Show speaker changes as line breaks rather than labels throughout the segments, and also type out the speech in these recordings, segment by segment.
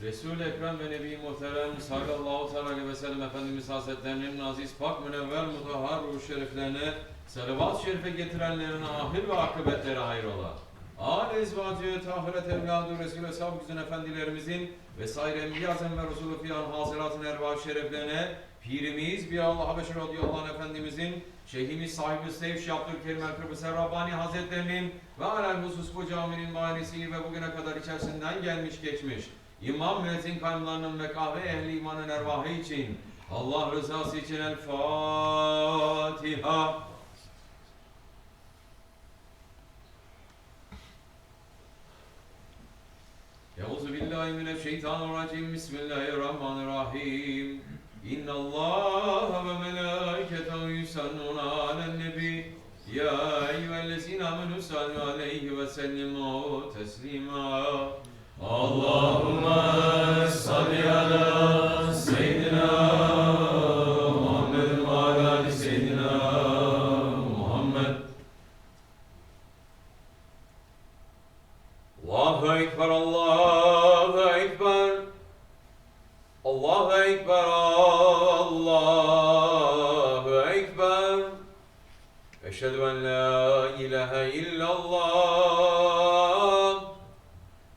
Resul-i Ekrem ve Nebi Muhterem sallallahu aleyhi ve sellem Efendimiz Hazretlerinin aziz, pak, münevver, mutahhar ruh şeriflerine, salavat-ı şerife getirenlerin ahir ve akıbetleri hayrola. Âl-i ezvacı, tahiret evladı, Resul-i Sav güzün efendilerimizin vesaire Enbiya Azem ve Resulü Fiyan Hazirat'ın ervah şereflerine, Pirimiz Biallah Habeşi radıyallahu anh Efendimizin, Şeyhimiz SahibulSaif Abdulkerim el-Kibrisi Rabbani Hazretlerinin ve alel husus bu caminin bahanesi ve bugüne kadar içerisinden gelmiş geçmiş İmam müezzin kaynlarının ve kahve ehli imanın ervahı için, Allah rızası için El Fatiha. Euzubillahimineşşeytanirracim. Bismillahirrahmanirrahim. İnnallâhe ve melâiketehu yusallûne alen-nebi. Ya eyyühellezîne amenû sallu aleyhi ve sellimû teslîmâ. Allahümme salli ala seyyidina Muhammed ve ala seyyidina Muhammed. Allahu Ekber, Allahu Ekber, Allahu Ekber, Allahu Ekber. Eşhedü en la ilahe illallah.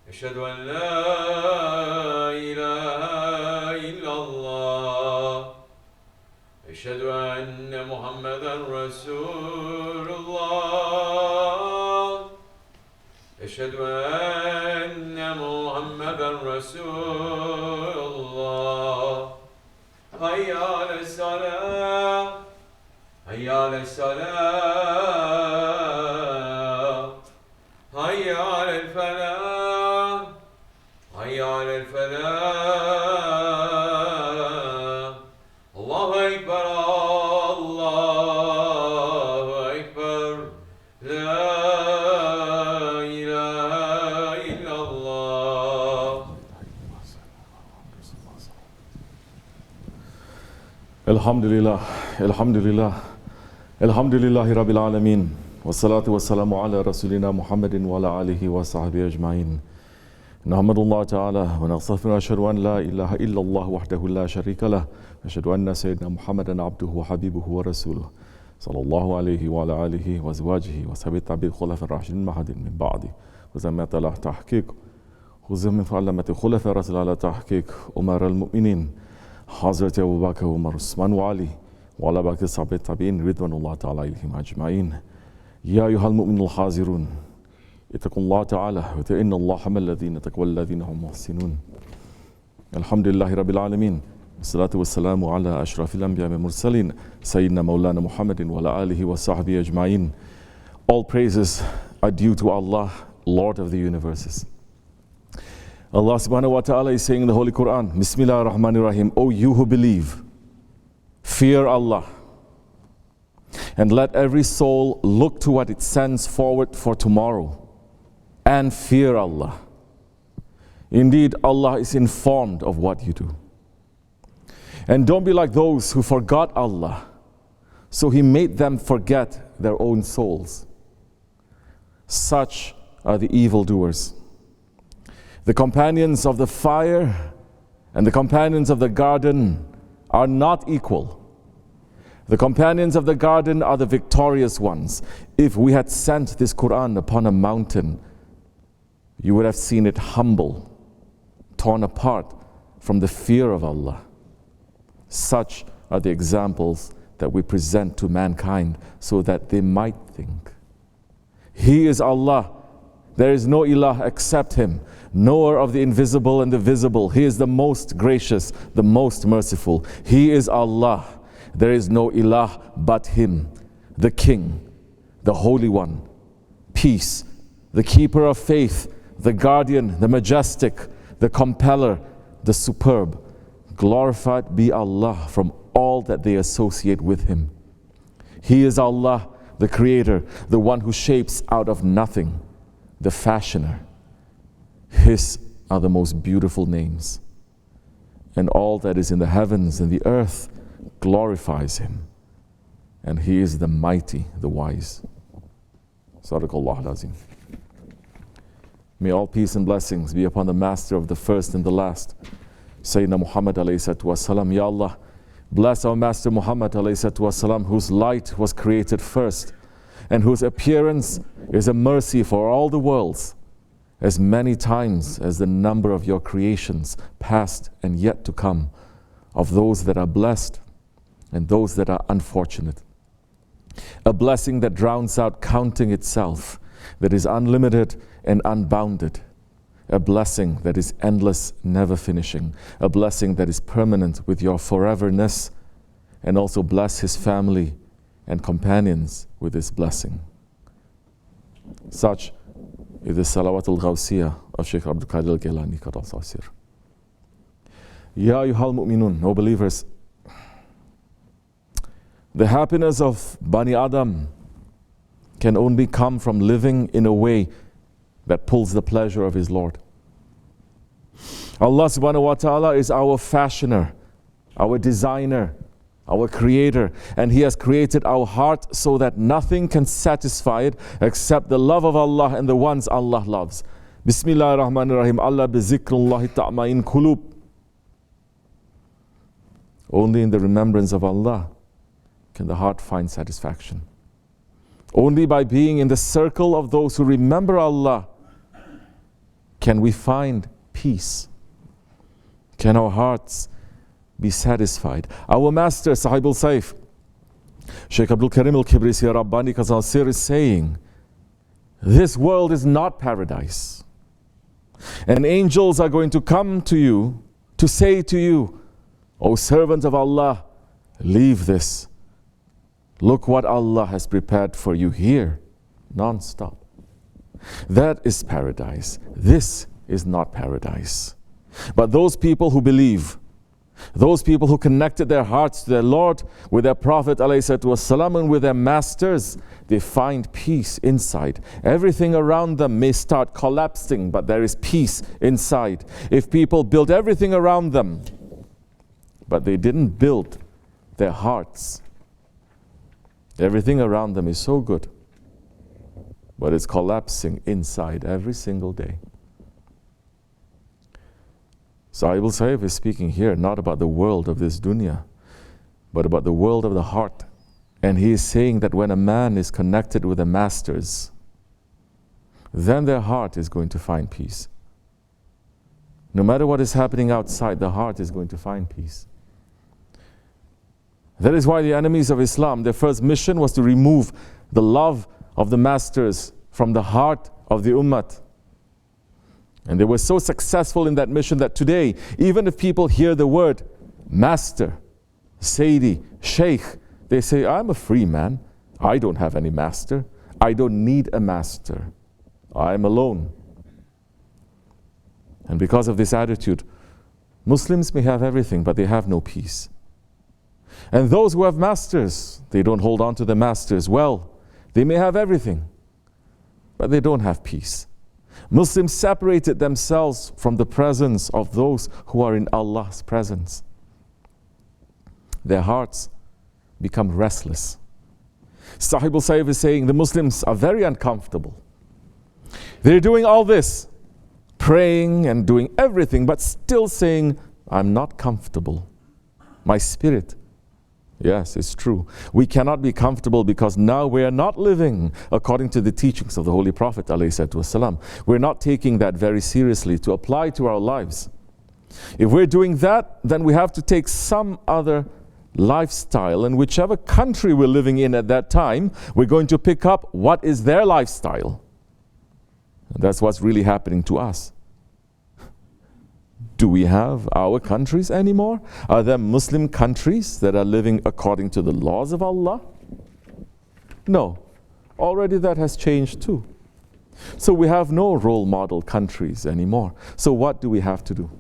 Eşhedü en la ilahe illallah. Eşhedü enne Muhammeden Resulullah. Eşhedü enne Muhammeden Resulullah. Hayya ale's-salâh. Hayya ale's-salâh. Hayya alel-felâh. Hayya alel-felâh. Allahu Ekber, Allahu Ekber. La ilahe illallah.
Elhamdülillah, elhamdülillah. Elhamdülillahi Rabbil alemin. Ve salatu ve selamu ala Resulina Muhammedin ve ala alihi ve sahbihi ecmain. Nahmedullah Teala ve nagstaghfiru ve eşhedü en la ilahe illallah vahdehu la şerike leh ve eşhedü enne seyyidina Muhammeden abduhu ve habibuhu ve resuluhu sallallahu aleyhi ve ala alihi ve ezvacihi ve sahabi tabi'il hulefa'ir raşidin mahadin min ba'di ve zemmet ala tahkik huzum min fa'allamati hulefa'ir rasul ala tahkik umara'l mu'minin Hazreti Ebu Bakr, Umar, Osman ve Ali ve ala bakti sahabi tabi'in ridvanullah Teala aleyhim ecmain. Ya eyyuhel mu'minul hazirun İttakullaha Teala ve te'innallaha ma'allezine tekvellezine hum muhsinun. Elhamdülillahi Rabbil alemin. Salatu ve selamu ala eşrafil enbiya ve mursalin. Seyyidina Mevlana Muhammedin ve ala alihi ve sahbihi ecmain. All praises are due to Allah, Lord of the universes. Allah subhanahu wa ta'ala is saying in the Holy Quran, Bismillahirrahmanirrahim, O you who believe, fear Allah. And let every soul look to what it sends forward for tomorrow. And fear Allah. Indeed, Allah is informed of what you do. And don't be like those who forgot Allah, so He made them forget their own souls. Such are the evildoers. The companions of the fire and the companions of the garden are not equal. The companions of the garden are the victorious ones. If we had sent this Quran upon a mountain, you would have seen it humble, torn apart from the fear of Allah. Such are the examples that we present to mankind so that they might think. He is Allah. There is no ilah except Him, knower of the invisible and the visible. He is the most gracious, the most merciful. He is Allah. There is no ilah but Him, the King, the Holy One, peace, the keeper of faith, the guardian, the majestic, the compeller, the superb. Glorified be Allah from all that they associate with Him. He is Allah, the Creator, the one who shapes out of nothing, the fashioner. His are the most beautiful names. And all that is in the heavens and the earth glorifies Him. And He is the mighty, the wise. Sadaqallahu al-Azim. May all peace and blessings be upon the master of the first and the last, Sayyidina Muhammad alayhi salatu wasalam. Ya Allah, bless our master Muhammad alayhi salatu wasalam, whose light was created first and whose appearance is a mercy for all the worlds, as many times as the number of your creations, past and yet to come, of those that are blessed and those that are unfortunate. A blessing that drowns out counting itself, that is unlimited and unbounded. A blessing that is endless, never finishing. A blessing that is permanent with your foreverness. And also bless his family and companions with this blessing. Such is the Salawatul Ghawsiyah of Shaykh Abdul Qadir Jilani Qadasa Sir. Ya ayyuhal mu'minun, O believers, the happiness of Bani Adam can only come from living in a way that pulls the pleasure of his Lord. Allah subhanahu wa ta'ala is our fashioner, our designer, our creator, and He has created our heart so that nothing can satisfy it except the love of Allah and the ones Allah loves. Bismillahir Rahmanir Rahim. Allah bi zikrullahi ta'ma'in qulub. Only in the remembrance of Allah can the heart find satisfaction. Only by being in the circle of those who remember Allah can we find peace. Can our hearts be satisfied? Our master, SahibulSaif, Shaykh Abdulkerim al-Kibrisi Rabbani Kazal is saying, this world is not paradise. And angels are going to come to you to say to you, O servant of Allah, leave this. Look what Allah has prepared for you here, non-stop. That is paradise. This is not paradise. But those people who believe, those people who connected their hearts to their Lord with their Prophet ﷺ and with their masters, they find peace inside. Everything around them may start collapsing, but there is peace inside. If people build everything around them, but they didn't build their hearts, everything around them is so good, but it's collapsing inside every single day. SahibulSaif is speaking here not about the world of this dunya, but about the world of the heart. And he is saying that when a man is connected with the masters, then their heart is going to find peace. No matter what is happening outside, the heart is going to find peace. That is why the enemies of Islam, their first mission was to remove the love of the masters from the heart of the ummah. And they were so successful in that mission that today, even if people hear the word master, Sayyidi, Shaykh, they say, I'm a free man. I don't have any master. I don't need a master. I'm alone. And because of this attitude, Muslims may have everything, but they have no peace. And those who have masters, they don't hold on to the masters well. They may have everything, but they don't have peace. Muslims separated themselves from the presence of those who are in Allah's presence. Their hearts become restless. SahibulSaif is saying the Muslims are very uncomfortable. They're doing all this, praying and doing everything, but still saying, I'm not comfortable. My spirit. Yes, it's true. We cannot be comfortable because now we are not living according to the teachings of the Holy Prophet ﷺ. We're not taking that very seriously to apply to our lives. If we're doing that, then we have to take some other lifestyle, and whichever country we're living in at that time, we're going to pick up what is their lifestyle. And that's what's really happening to us. Do we have our countries anymore? Are there Muslim countries that are living according to the laws of Allah? No. Already that has changed too. So we have no role model countries anymore. So what do we have to do?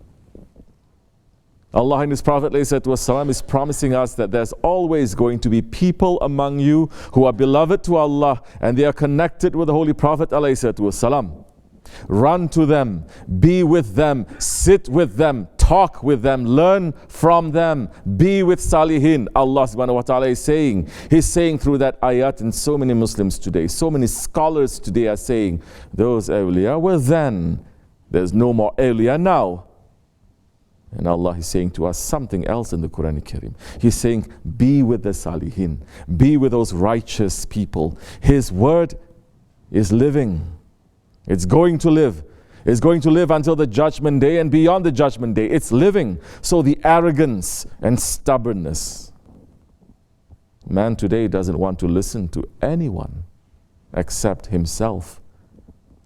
Allah and His Prophet ﷺ is promising us that there's always going to be people among you who are beloved to Allah and they are connected with the Holy Prophet ﷺ. Run to them, be with them, sit with them, talk with them, learn from them, be with Salihin. Allah subhanahu wa ta'ala is saying, He's saying through that ayat, and so many Muslims today, so many scholars today are saying, those awliya were then, there's no more awliya now. And Allah is saying to us something else in the Quran Karim. He's saying, be with the Salihin, be with those righteous people. His word is living. It's going to live. It's going to live until the judgment day and beyond the judgment day. It's living. So the arrogance and stubbornness. Man today doesn't want to listen to anyone except himself,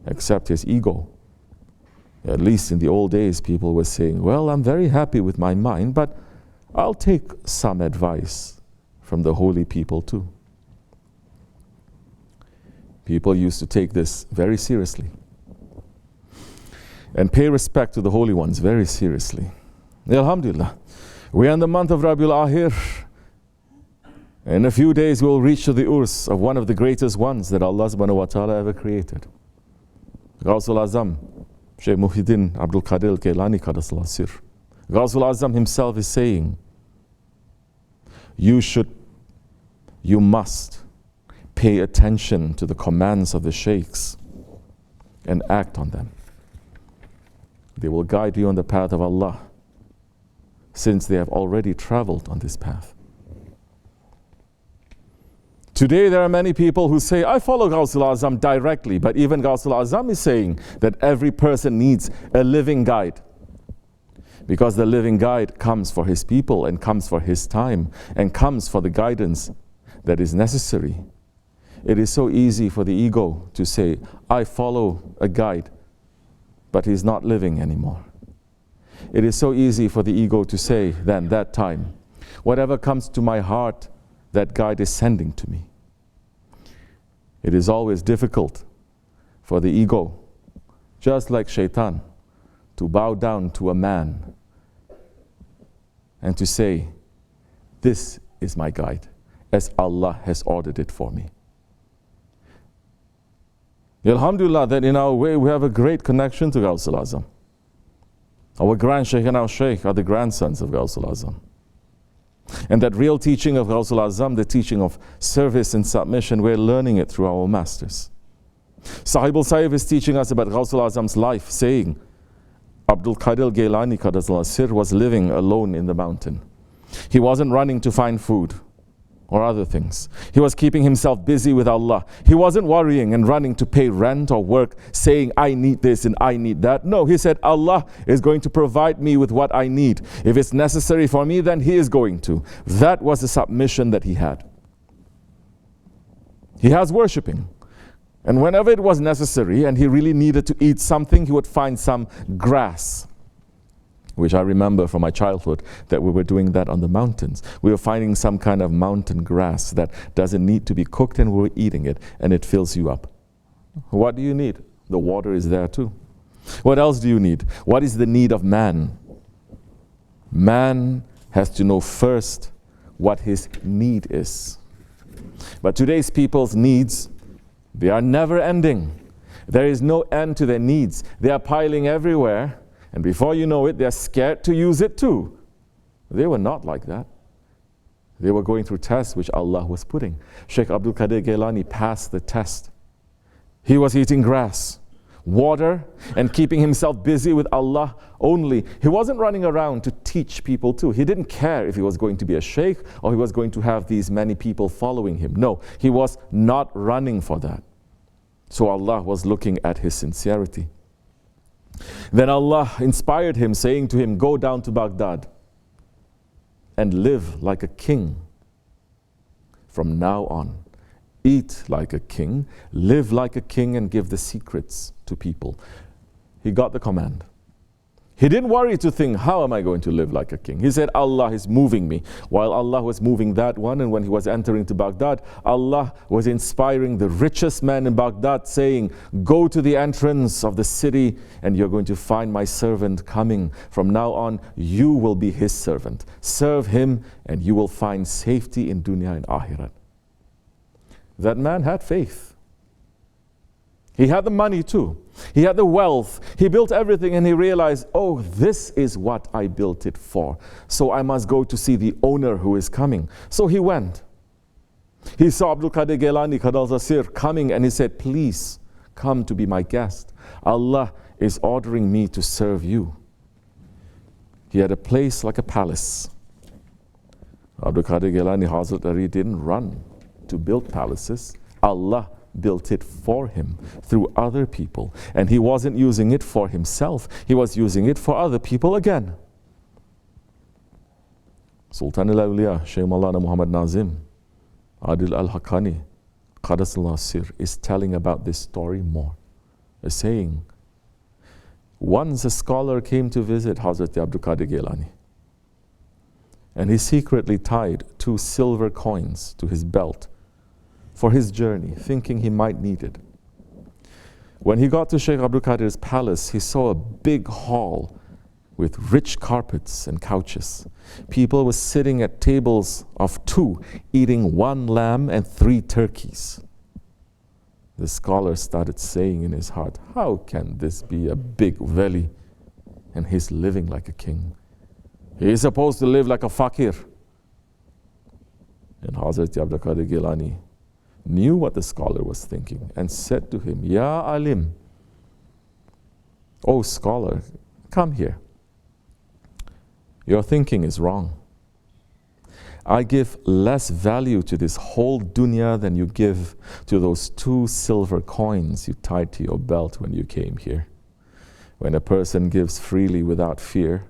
except his ego. At least in the old days, people were saying, well, I'm very happy with my mind, but I'll take some advice from the holy people too. People used to take this very seriously and pay respect to the holy ones very seriously. Alhamdulillah, we are in the month of Rabi al-Ahir. In a few days, we'll reach to the urs of one of the greatest ones that Allah subhanahu wa ta'ala ever created. Ghawsul Azam, Shaykh Muhyiddin Abdul Qadir Jilani Qaddasallahu Sir. Ghawsul Azam himself is saying, you must pay attention to the commands of the sheikhs and act on them. They will guide you on the path of Allah, since they have already traveled on this path. Today there are many people who say, I follow Ghawsul Azam directly, but even Ghawsul Azam is saying that every person needs a living guide. Because the living guide comes for his people and comes for his time and comes for the guidance that is necessary. It is so easy for the ego to say, I follow a guide, but he's not living anymore. It is so easy for the ego to say, then that time, whatever comes to my heart, that guide is sending to me. It is always difficult for the ego, just like shaitan, to bow down to a man and to say, this is my guide, as Allah has ordered it for me. Alhamdulillah, that in our way we have a great connection to Ghawsul Azam. Our grand Shaykh and our Shaykh are the grandsons of Ghawsul Azam. And that real teaching of Ghawsul Azam, the teaching of service and submission, we're learning it through our masters. SahibulSaif is teaching us about Ghawsul Azam's life, saying, Abdul Qadir Jilani Qaddasallahu Sir was living alone in the mountain. He wasn't running to find food or other things. He was keeping himself busy with Allah. He wasn't worrying and running to pay rent or work, saying, I need this and I need that. No, he said, Allah is going to provide me with what I need. If it's necessary for me, then He is going to. That was the submission that he had. He has worshipping. And whenever it was necessary and he really needed to eat something, he would find some grass, which I remember from my childhood that we were doing that on the mountains. We were finding some kind of mountain grass that doesn't need to be cooked, and we were eating it, and it fills you up. What do you need? The water is there too. What else do you need? What is the need of man? Man has to know first what his need is. But today's people's needs, they are never ending. There is no end to their needs. They are piling everywhere. And before you know it, they're scared to use it too. They were not like that. They were going through tests which Allah was putting. Shaykh Abdul Qadir Jilani passed the test. He was eating grass, water, and keeping himself busy with Allah only. He wasn't running around to teach people too. He didn't care if he was going to be a sheikh or he was going to have these many people following him. No, he was not running for that. So Allah was looking at his sincerity. Then Allah inspired him, saying to him, go down to Baghdad and live like a king. From now on, eat like a king, live like a king, and give the secrets to people. He got the command. He didn't worry to think, how am I going to live like a king? He said, Allah is moving me. While Allah was moving that one, and when he was entering to Baghdad, Allah was inspiring the richest man in Baghdad, saying, go to the entrance of the city and you're going to find my servant coming. From now on, you will be his servant. Serve him and you will find safety in dunya and akhirat. That man had faith. He had the money too. He had the wealth. He built everything and he realized, oh, this is what I built it for. So I must go to see the owner who is coming. So he went. He saw Abdul Qadir Jilani Qadal coming and he said, please come to be my guest. Allah is ordering me to serve you. He had a place like a palace. Abdul Qadir Jilani Hazrat Ari didn't run to build palaces. Allah built it for him through other people. And he wasn't using it for himself. He was using it for other people again. Sultan al-Awliya, Shaykh Maulana Muhammad Nazim, Adil al-Hakkani, Qadasallah Sir, is telling about this story more. A saying, once a scholar came to visit Hazrat Abdul Qadir Jilani, and he secretly tied 2 silver coins to his belt for his journey, thinking he might need it. When he got to Shaykh Abdul Qadir's palace, he saw a big hall with rich carpets and couches. People were sitting at tables of 2, eating 1 lamb and 3 turkeys. The scholar started saying in his heart, how can this be a big veli and he's living like a king? He is supposed to live like a fakir. And Hazrat Abdul Qadir Jilani knew what the scholar was thinking and said to him, Ya Alim, oh scholar, come here. Your thinking is wrong. I give less value to this whole dunya than you give to those 2 silver coins you tied to your belt when you came here. When a person gives freely without fear,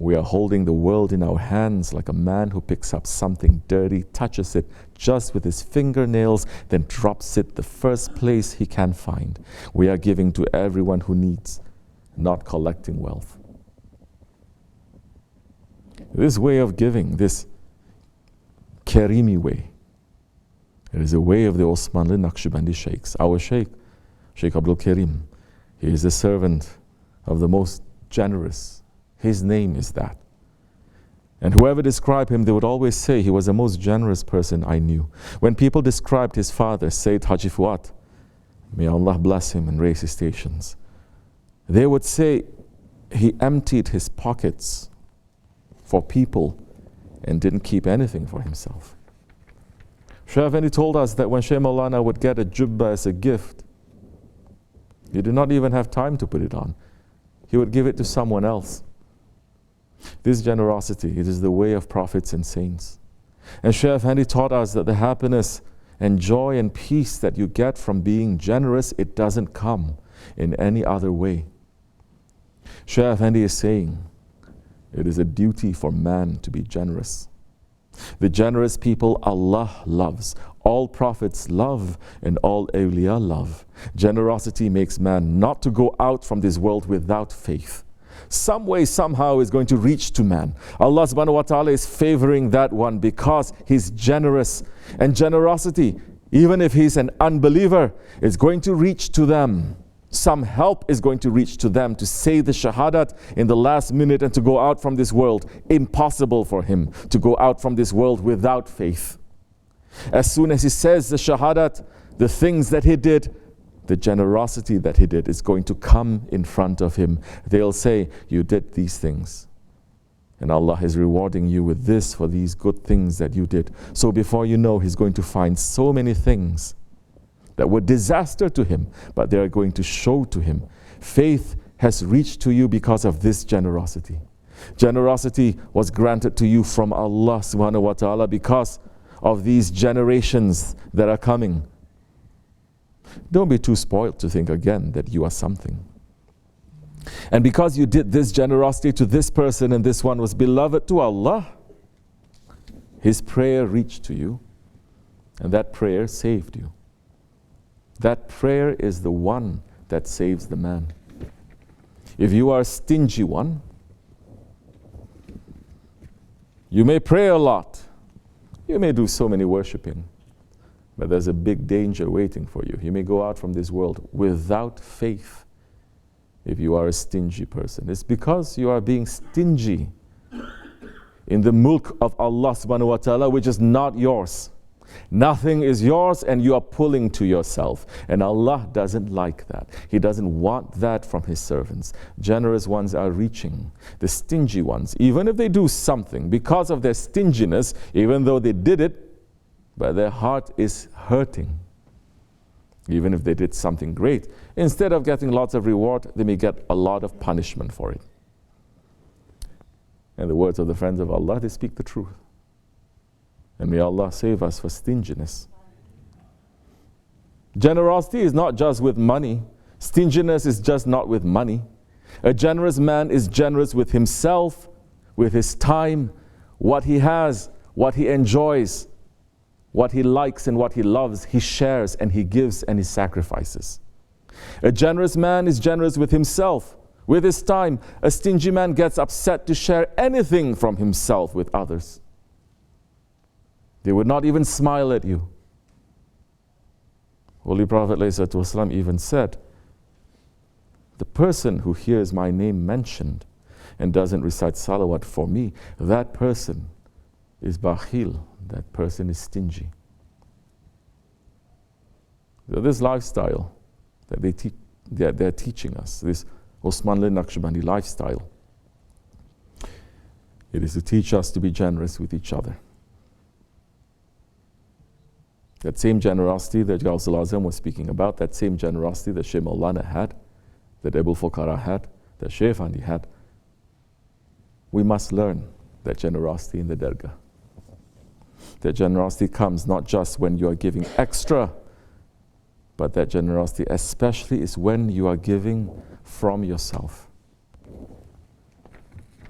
we are holding the world in our hands like a man who picks up something dirty, touches it just with his fingernails, then drops it the first place he can find. We are giving to everyone who needs, not collecting wealth. This way of giving, this Karimi way, it is a way of the Osmanli Naksibendi Shaykhs. Our Shaykh, Shaykh Abdulkerim, he is a servant of the most generous. His name is that. And whoever described him, they would always say he was the most generous person I knew. When people described his father, Sayyid Haji Fuad, may Allah bless him and raise his stations, they would say he emptied his pockets for people and didn't keep anything for himself. Shaykh Efendi told us that when Shaykh Maulana would get a Jubbah as a gift, he did not even have time to put it on. He would give it to someone else. This generosity, it is the way of prophets and saints. And Shaykh Efendi taught us that the happiness and joy and peace that you get from being generous, it doesn't come in any other way. Shaykh Efendi is saying, it is a duty for man to be generous. The generous people Allah loves. All prophets love and all awliya love. Generosity makes man not to go out from this world without faith. Some way, somehow is going to reach to man. Allah subhanahu wa ta'ala is favoring that one because he's generous. And generosity, even if he's an unbeliever, is going to reach to them. Some help is going to reach to them to say the shahadat in the last minute and to go out from this world. Impossible for him to go out from this world without faith. As soon as he says the shahadat, the things that he did, the generosity that he did is going to come in front of him. They'll say, you did these things. And Allah is rewarding you with this for these good things that you did. So before you know, he's going to find so many things that were disaster to him, but they are going to show to him. Faith has reached to you because of this generosity. Generosity was granted to you from Allah subhanahu wa ta'ala because of these generations that are coming. Don't be too spoiled to think again that you are something. And because you did this generosity to this person and this one was beloved to Allah, his prayer reached to you and that prayer saved you. That prayer is the one that saves the man. If you are a stingy one, you may pray a lot. You may do so many worshiping. But there's a big danger waiting for you. You may go out from this world without faith if you are a stingy person. It's because you are being stingy in the mulk of Allah subhanahu wa ta'ala, which is not yours. Nothing is yours and you are pulling to yourself. And Allah doesn't like that. He doesn't want that from His servants. Generous ones are reaching. The stingy ones, even if they do something, because of their stinginess, even though they did it, but their heart is hurting. Even if they did something great, instead of getting lots of reward, they may get a lot of punishment for it. And the words of the friends of Allah, they speak the truth. And may Allah save us for stinginess. Generosity is not just with money. Stinginess is just not with money. A generous man is generous with himself, with his time, what he has, what he enjoys, what he likes and what he loves. He shares and he gives and he sacrifices. A generous man is generous with himself, with his time. A stingy man gets upset to share anything from himself with others. They would not even smile at you. Holy Prophet ﷺ even said, the person who hears my name mentioned and doesn't recite salawat for me, that person is bakhil, that person is stingy. So this lifestyle that they're teaching us, this Osmanli Nakshibendi lifestyle, it is to teach us to be generous with each other. That same generosity that Ghaus al-Azam was speaking about, that same generosity that Shaykh Maulana had, that Abul Fuqara had, that Shaykh Efendi had, we must learn that generosity in the Dergah. That generosity comes not just when you are giving extra, but that generosity especially is when you are giving from yourself.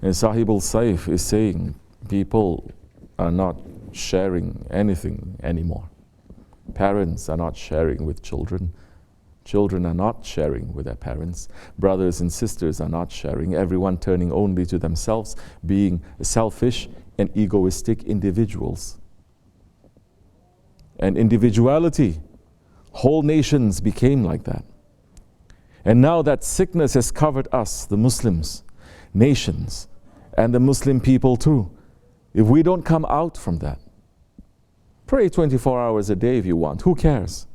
And SahibulSaif is saying people are not sharing anything anymore. Parents are not sharing with children. Children are not sharing with their parents. Brothers and sisters are not sharing. Everyone turning only to themselves, being selfish and egoistic individuals. And individuality, whole nations became like that. And now that sickness has covered us, the Muslims, nations, and the Muslim people too. If we don't come out from that, pray 24 hours a day if you want. Who cares?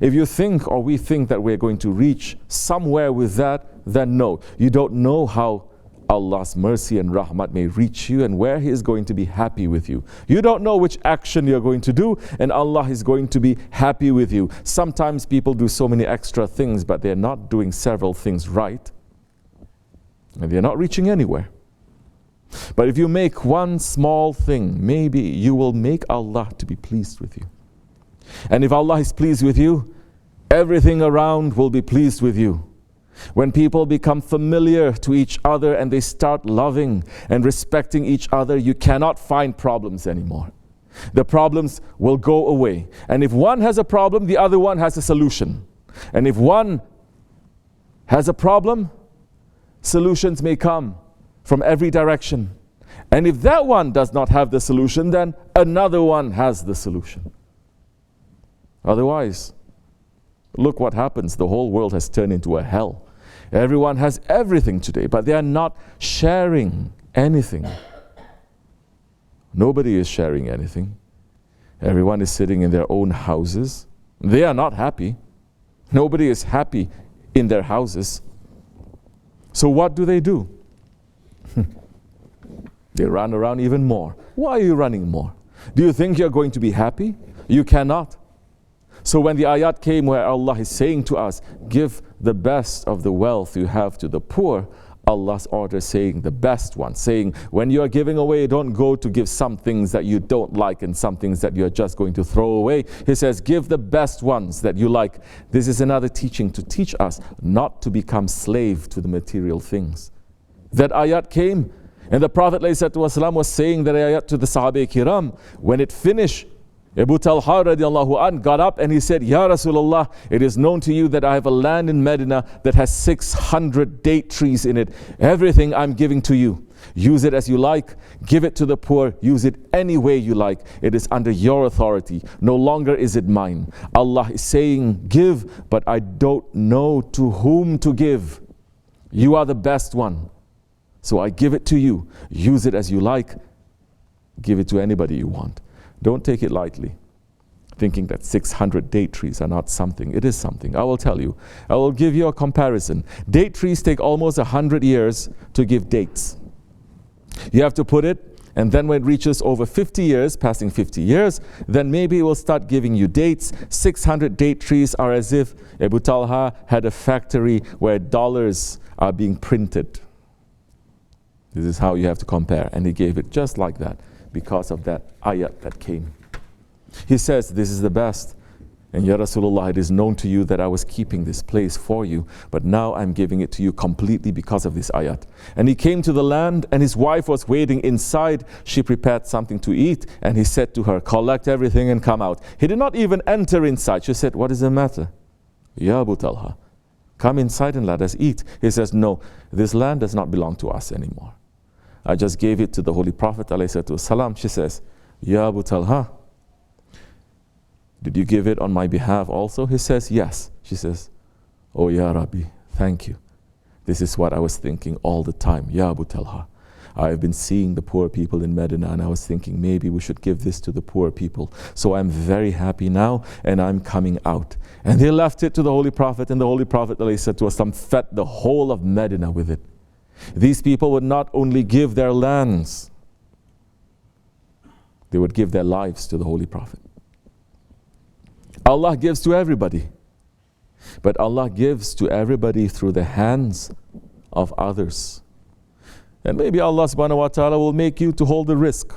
If you think or we think that we're going to reach somewhere with that, then no. You don't know how Allah's mercy and rahmat may reach you and where He is going to be happy with you. You don't know which action you're going to do and Allah is going to be happy with you. Sometimes people do so many extra things, but they're not doing several things right. And they're not reaching anywhere. But if you make one small thing, maybe you will make Allah to be pleased with you. And if Allah is pleased with you, everything around will be pleased with you. When people become familiar to each other and they start loving and respecting each other, you cannot find problems anymore. The problems will go away. And if one has a problem, the other one has a solution. And if one has a problem, solutions may come from every direction. And if that one does not have the solution, then another one has the solution. Otherwise, look what happens. The whole world has turned into a hell. Everyone has everything today, but they are not sharing anything. Nobody is sharing anything. Everyone is sitting in their own houses. They are not happy. Nobody is happy in their houses. So what do? They run around even more. Why are you running more? Do you think you're going to be happy? You cannot. So when the ayat came where Allah is saying to us, give the best of the wealth you have to the poor, Allah's order saying the best one, saying when you are giving away, don't go to give some things that you don't like and some things that you're just going to throw away. He says, give the best ones that you like. This is another teaching to teach us not to become slave to the material things. That ayat came, and the Prophet ﷺ was saying that ayat to the Sahabi-Kiram. When it finished, Abu Talha radiallahu an got up and he said, Ya Rasulullah, it is known to you that I have a land in Medina that has 600 date trees in it. Everything I'm giving to you. Use it as you like. Give it to the poor. Use it any way you like. It is under your authority. No longer is it mine. Allah is saying, give, but I don't know to whom to give. You are the best one. So I give it to you. Use it as you like. Give it to anybody you want. Don't take it lightly. thinking that 600 date trees are not something. It is something. I will tell you. I will give you a comparison. Date trees take almost 100 years to give dates. You have to put it, and then when it reaches over 50 years, passing 50 years, then maybe it will start giving you dates. 600 date trees are as if Abu Talha had a factory where dollars are being printed. This is how you have to compare. And he gave it just like that because of that ayat that came. He says, this is the best. And Ya Rasulullah, it is known to you that I was keeping this place for you, but now I'm giving it to you completely because of this ayat. And he came to the land, and his wife was waiting inside. She prepared something to eat, and he said to her, collect everything and come out. He did not even enter inside. She said, what is the matter? Ya Abu Talha, come inside and let us eat. He says, no, this land does not belong to us anymore. I just gave it to the Holy Prophet ﷺ. She says, Ya Abu Talha, did you give it on my behalf also? He says, yes. She says, oh Ya Rabi, thank you. This is what I was thinking all the time. Ya Abu Talha, I have been seeing the poor people in Medina, and I was thinking maybe we should give this to the poor people. So I'm very happy now, and I'm coming out. And they left it to the Holy Prophet, and the Holy Prophet ﷺ fed the whole of Medina with it. These people would not only give their lands, they would give their lives to the Holy Prophet. Allah gives to everybody, but Allah gives to everybody through the hands of others. And maybe Allah subhanahu wa ta'ala will make you to hold the risk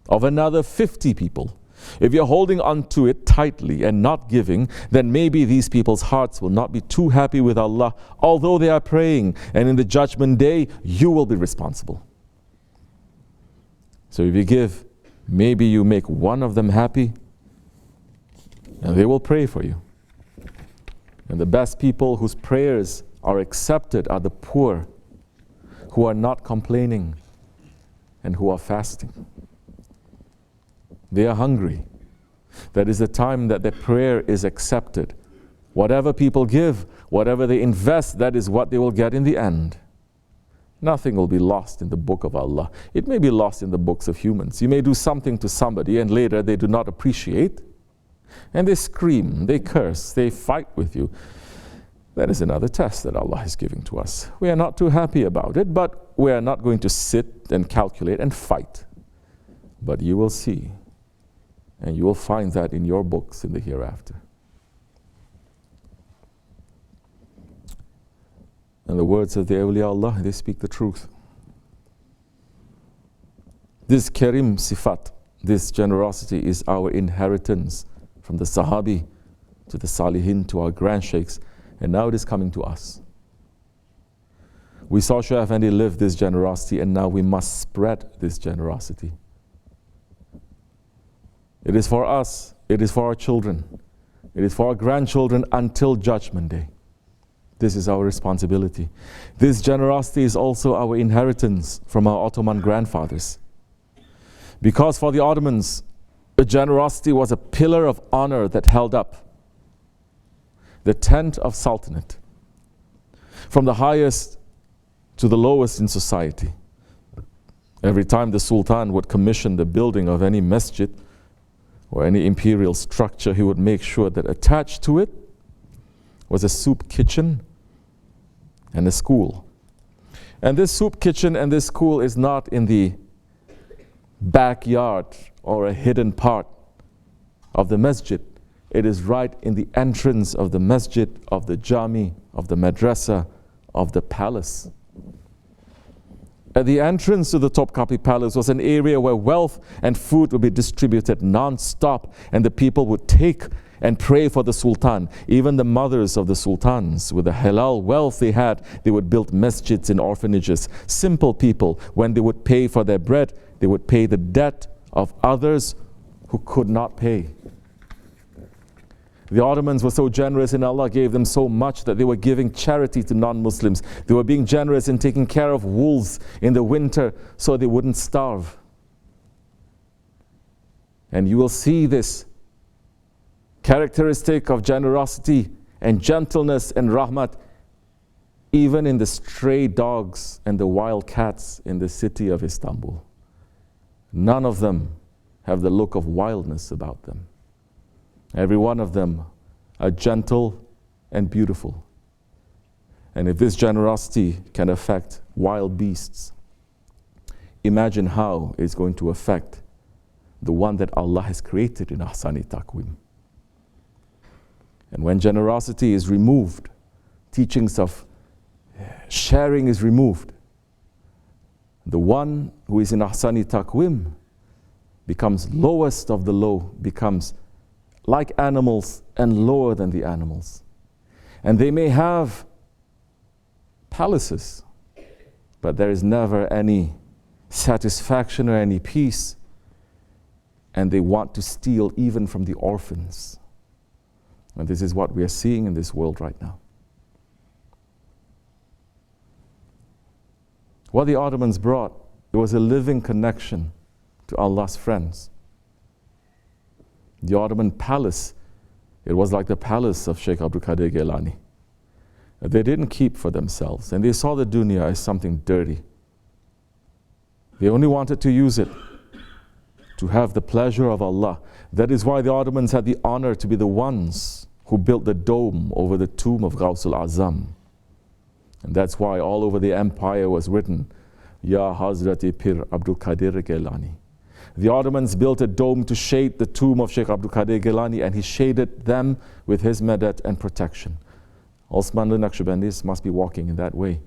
of another 50 people. If you're holding on to it tightly and not giving, then maybe these people's hearts will not be too happy with Allah, although they are praying, and in the judgment day, you will be responsible. So if you give, maybe you make one of them happy, and they will pray for you. And the best people whose prayers are accepted are the poor, who are not complaining and who are fasting. They are hungry. That is the time that their prayer is accepted. Whatever people give, whatever they invest, that is what they will get in the end. Nothing will be lost in the book of Allah. It may be lost in the books of humans. You may do something to somebody and later they do not appreciate, and they scream, they curse, they fight with you. That is another test that Allah is giving to us. We are not too happy about it, but we are not going to sit and calculate and fight. But you will see, and you will find that in your books in the hereafter. And the words of the awliya Allah, they speak the truth. This Karim Sifat, this generosity is our inheritance from the Sahabi to the Salihin to our grand Shaykhs, and now it is coming to us. We saw Shaykh Efendi live this generosity, and now we must spread this generosity. It is for us, it is for our children, it is for our grandchildren until Judgment Day. This is our responsibility. This generosity is also our inheritance from our Ottoman grandfathers. Because for the Ottomans, the generosity was a pillar of honor that held up the tent of Sultanate, from the highest to the lowest in society. Every time the Sultan would commission the building of any masjid or any imperial structure, he would make sure that attached to it was a soup kitchen and a school. And this soup kitchen and this school is not in the backyard or a hidden part of the masjid. It is right in the entrance of the masjid, of the jami, of the madrasa, of the palace. At the entrance to the Topkapi Palace was an area where wealth and food would be distributed non-stop, and the people would take and pray for the Sultan. Even the mothers of the Sultans, with the halal wealth they had, they would build masjids in orphanages. Simple people, when they would pay for their bread, they would pay the debt of others who could not pay. The Ottomans were so generous, and Allah gave them so much that they were giving charity to non-Muslims. They were being generous in taking care of wolves in the winter so they wouldn't starve. And you will see this characteristic of generosity and gentleness and rahmat even in the stray dogs and the wild cats in the city of Istanbul. None of them have the look of wildness about them. Every one of them are gentle and beautiful. And if this generosity can affect wild beasts, imagine how it's going to affect the one that Allah has created in Ahsani Taqwim. And when generosity is removed, teachings of sharing is removed, the one who is in Ahsani Taqwim becomes lowest of the low, becomes like animals and lower than the animals. And they may have palaces, but there is never any satisfaction or any peace, and they want to steal even from the orphans. And this is what we are seeing in this world right now. What the Ottomans brought, it was a living connection to Allah's friends. The Ottoman palace, it was like the palace of Shaykh Abdul Qadir Jilani. They didn't keep for themselves, and they saw the dunya as something dirty. They only wanted to use it to have the pleasure of Allah. That is why the Ottomans had the honor to be the ones who built the dome over the tomb of Ghawsul Azam. And that's why all over the empire was written, Ya Hazrati Pir Abdul Qadir Jilani. The Ottomans built a dome to shade the tomb of Shaykh Abdul Qadir Jilani, and he shaded them with his medet and protection. Osmanli Naksibendis must be walking in that way.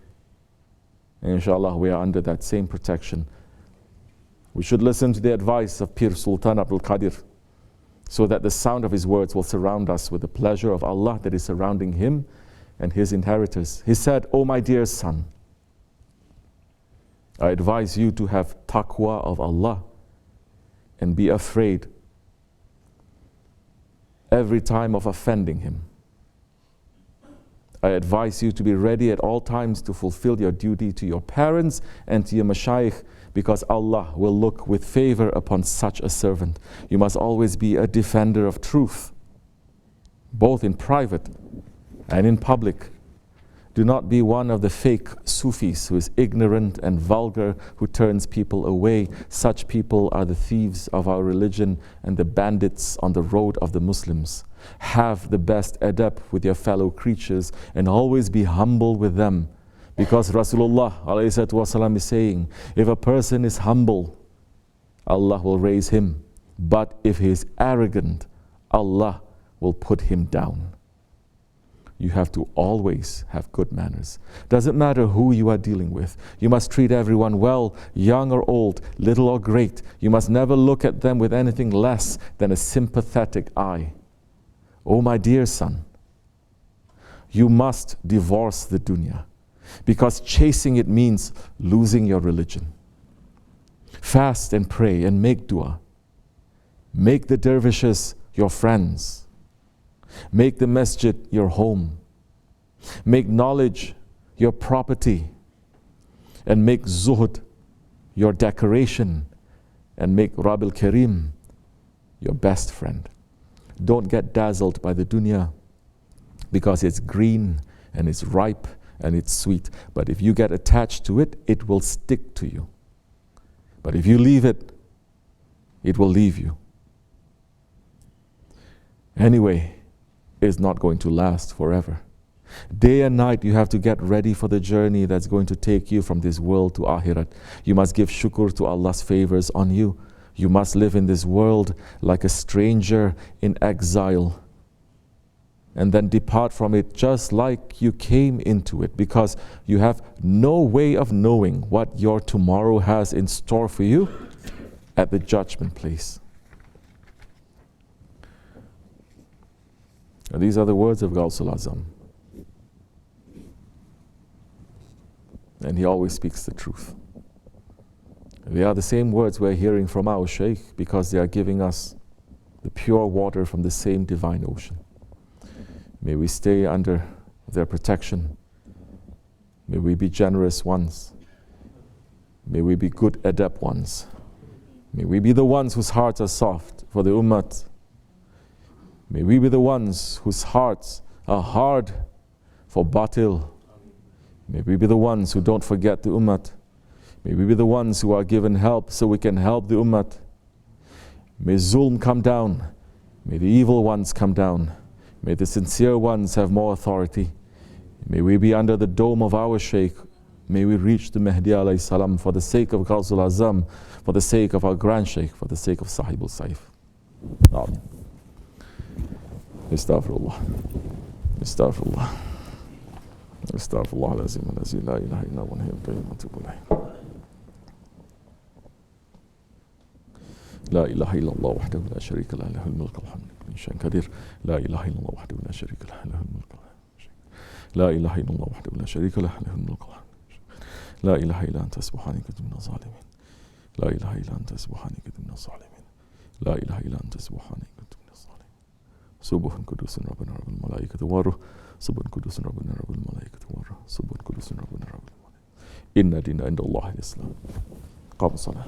And inshallah, we are under that same protection. We should listen to the advice of Pir Sultan Abdul Qadir, so that the sound of his words will surround us with the pleasure of Allah that is surrounding him and his inheritors. He said, "O my dear son, I advise you to have taqwa of Allah and be afraid every time of offending him. I advise you to be ready at all times to fulfill your duty to your parents and to your mashayikh, because Allah will look with favor upon such a servant. You must always be a defender of truth, both in private and in public. Do not be one of the fake Sufis who is ignorant and vulgar, who turns people away. Such people are the thieves of our religion and the bandits on the road of the Muslims. Have the best adab with your fellow creatures and always be humble with them. Because Rasulullah ﷺ is saying, if a person is humble, Allah will raise him. But if he is arrogant, Allah will put him down. You have to always have good manners. Doesn't matter who you are dealing with. You must treat everyone well, young or old, little or great. You must never look at them with anything less than a sympathetic eye. Oh my dear son, you must divorce the dunya, because chasing it means losing your religion. Fast and pray and make dua. Make the dervishes your friends. Make the masjid your home. Make knowledge your property. And make zuhud your decoration. And make Abdulkerim your best friend. Don't get dazzled by the dunya, because it's green and it's ripe and it's sweet. But if you get attached to it, it will stick to you. But if you leave it, it will leave you. Anyway, it's not going to last forever. Day and night you have to get ready for the journey that's going to take you from this world to Akhirat. You must give shukr to Allah's favors on you. You must live in this world like a stranger in exile, and then depart from it just like you came into it, because you have no way of knowing what your tomorrow has in store for you at the judgment place. And these are the words of Ghawsul Azam. And he always speaks the truth. They are the same words we're hearing from our Shaykh, because they are giving us the pure water from the same divine ocean. May we stay under their protection. May we be generous ones. May we be good adept ones. May we be the ones whose hearts are soft for the ummah. May we be the ones whose hearts are hard for batil. May we be the ones who don't forget the ummah. May we be the ones who are given help so we can help the ummah. May zulm come down May the evil ones come down. May the sincere ones have more authority. May we be under the dome of our Shaykh. May we reach the Mahdi alayhi salam for the sake of Ghawsul Azam, for the sake of our Grand Shaykh, for the sake of SahibulSaif. Amen. Astaghfirullah. Astaghfirullah. Astaghfirullah al-azim al-azim la ilaha illa huwa al-hayyul qayyum wa atubu ilayh. لا إله إلا الله وحده لا شريك له له الملك والحمد لله شيء كثير لا إله إلا الله وحده لا شريك له له الملك لا إله إلا الله وحده لا شريك له له الملك لا إله إلا أنت سبحانك كنت من الظالمين لا إله إلا أنت سبحانك كنت من الظالمين لا إله إلا أنت سبحانك كنت من الظالمين سبح قدوس ربنا رب الملائكة والروح سبح قدوس ربنا رب الملائكة والروح سبح قدوس ربنا رب الملائكة إن دين عند الله الإسلام قام الصلاة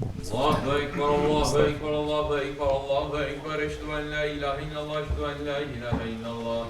الله أكبر الله أكبر الله أكبر الله أكبر أشهد أن لا إله إلا الله أشهد أن لا إله إلا الله